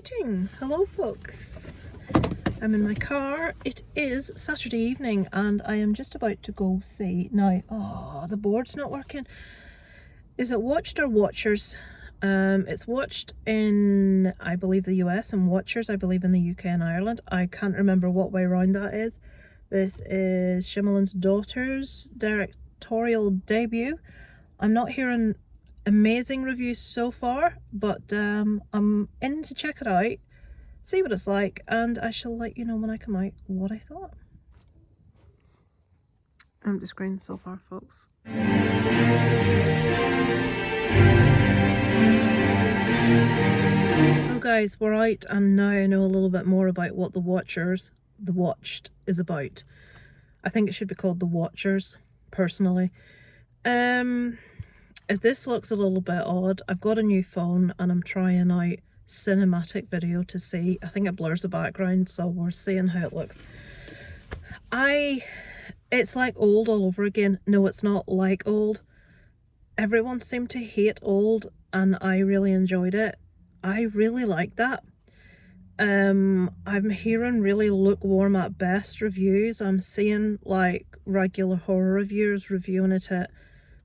Greetings, hello folks. I'm in my car. It is Saturday evening and I am just about to go see. Now, the board's not working. Is it Watched or Watchers? It's Watched in, I believe, the US, and Watchers, I believe, in the UK and Ireland. I can't remember what way around that is. This is Shyamalan's daughter's directorial debut. I'm not hearing amazing reviews so far, but I'm in to check it out, see what it's like, and I shall let you know when I come out what I thought. Empty screen so far, folks. So guys, we're out and now I know a little bit more about what The Watched is about. I think it should be called The Watchers, personally. This looks a little bit odd. I've got a new phone and I'm trying out cinematic video to see. I think it blurs the background, so we're seeing how it looks. It's like old all over again. No, it's not like old. Everyone seemed to hate old and I really enjoyed it. I really like that. I'm hearing really lukewarm at best reviews. I'm seeing like regular horror reviewers reviewing it at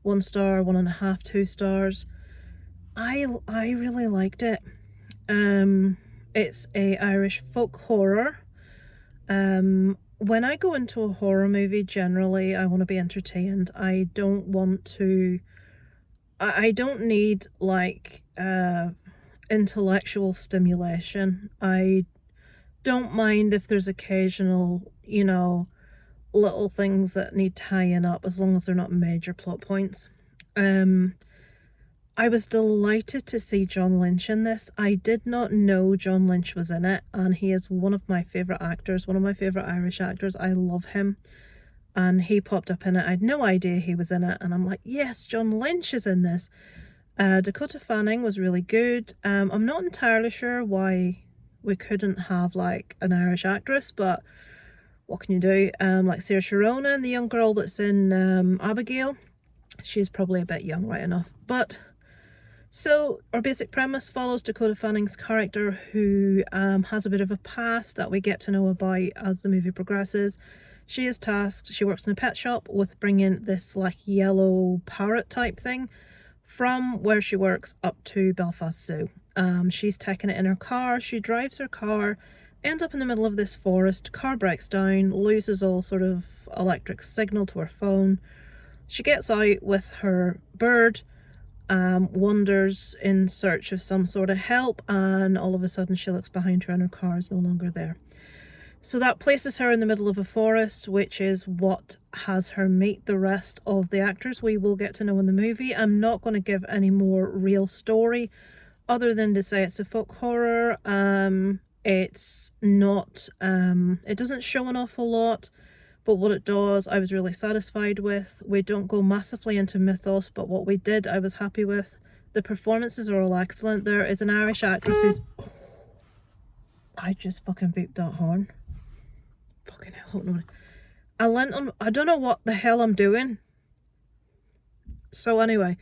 1 star, 1.5, 2 stars. I really liked it. It's a Irish folk horror. When I go into a horror movie, generally I want to be entertained. I don't need like intellectual stimulation. I don't mind if there's occasional, little things that need tying up, as long as they're not major plot points. I was delighted to see John Lynch in this. I did not know John Lynch was in it, and he is one of my favourite actors, one of my favourite Irish actors. I love him, and he popped up in it. I had no idea he was in it, and I'm like, yes, John Lynch is in this. Dakota Fanning was really good. I'm not entirely sure why we couldn't have like an Irish actress, but what can you do? Like Saoirse Ronan, the young girl that's in Abigail, she's probably a bit young, right enough. But so our basic premise follows Dakota Fanning's character, who has a bit of a past that we get to know about as the movie progresses. She is tasked, she works in a pet shop, with bringing this like yellow parrot type thing from where she works up to Belfast Zoo. She's taking it in her car. She drives her car, ends up in the middle of this forest, car breaks down, loses all sort of electric signal to her phone. She gets out with her bird, wanders in search of some sort of help, and all of a sudden she looks behind her and her car is no longer there. So that places her in the middle of a forest, which is what has her meet the rest of the actors we will get to know in the movie. I'm not going to give any more real story other than to say it's a folk horror. It's not, it doesn't show an awful lot, but what it does, I was really satisfied with. We don't go massively into mythos, but what we did, I was happy with. The performances are all excellent. There is an Irish actress who's... I just fucking beeped that horn. Fucking hell, I don't know what the hell I'm doing. So anyway,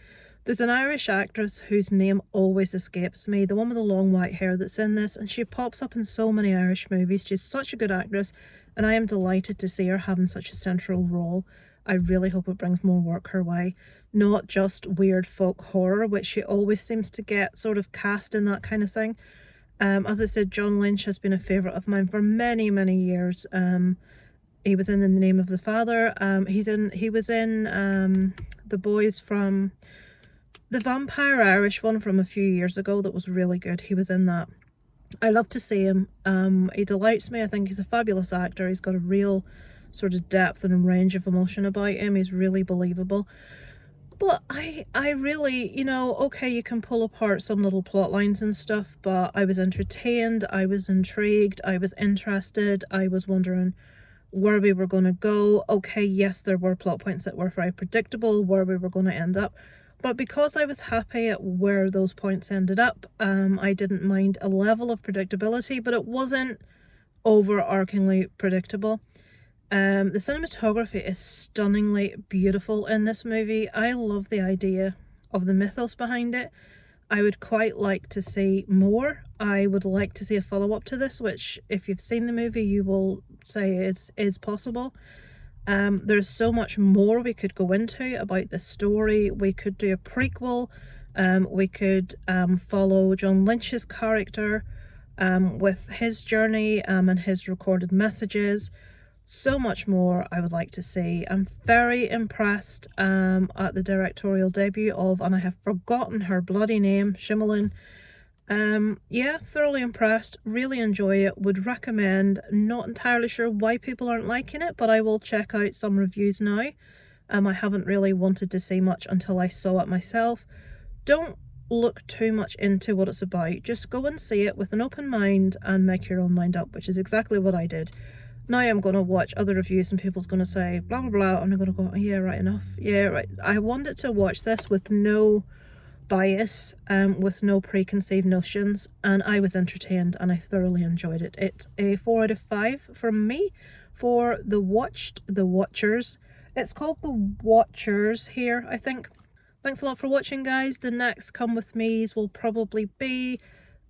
there's an Irish actress whose name always escapes me, the one with the long white hair that's in this, and she pops up in so many Irish movies. She's such a good actress, and I am delighted to see her having such a central role. I really hope it brings more work her way, not just weird folk horror, which she always seems to get sort of cast in that kind of thing. As I said, John Lynch has been a favourite of mine for many, many years. He was in The Name of the Father. He was in The Boys from the Vampire Irish one from a few years ago that was really good. He was in that. I love to see him. He delights me. I think he's a fabulous actor. He's got a real sort of depth and range of emotion about him. He's really believable. But I really, okay, you can pull apart some little plot lines and stuff, but I was entertained, I was intrigued, I was interested, I was wondering where we were going to go. Okay, yes, there were plot points that were very predictable, where we were going to end up. But because I was happy at where those points ended up, I didn't mind a level of predictability, but it wasn't overarchingly predictable. The cinematography is stunningly beautiful in this movie. I love the idea of the mythos behind it. I would quite like to see more. I would like to see a follow-up to this, which if you've seen the movie you will say is possible. There's so much more we could go into about the story. We could do a prequel. We could follow John Lynch's character with his journey and his recorded messages. So much more I would like to see. I'm very impressed at the directorial debut of, and I have forgotten her bloody name, Shyamalan. Yeah, thoroughly impressed, really enjoy it, would recommend. Not entirely sure why people aren't liking it, but I will check out some reviews now. I haven't really wanted to see much until I saw it myself. Don't look too much into what it's about, just go and see it with an open mind and make your own mind up, which is exactly what I did. Now I'm going to watch other reviews and people's going to say blah blah blah, and I'm going to go, oh, yeah, right, enough, yeah, right. I wanted to watch this with no bias, with no preconceived notions, and I was entertained and I thoroughly enjoyed it. It's a 4 out of 5 from me for The Watchers. It's called The Watchers here, I think. Thanks a lot for watching, guys. The next Come With Me's will probably be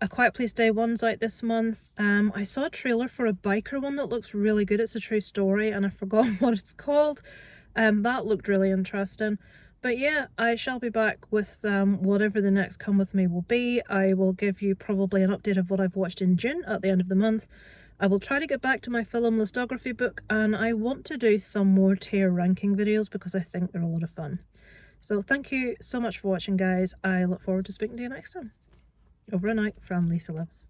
A Quiet Place Day 1's out this month. I saw a trailer for a biker one that looks really good. It's a true story and I forgot what it's called. That looked really interesting. But yeah, I shall be back with whatever the next Come With Me will be. I will give you probably an update of what I've watched in June at the end of the month. I will try to get back to my film listography book, and I want to do some more tier ranking videos because I think they're a lot of fun. So thank you so much for watching, guys. I look forward to speaking to you next time. Over and out from Lisa Lives.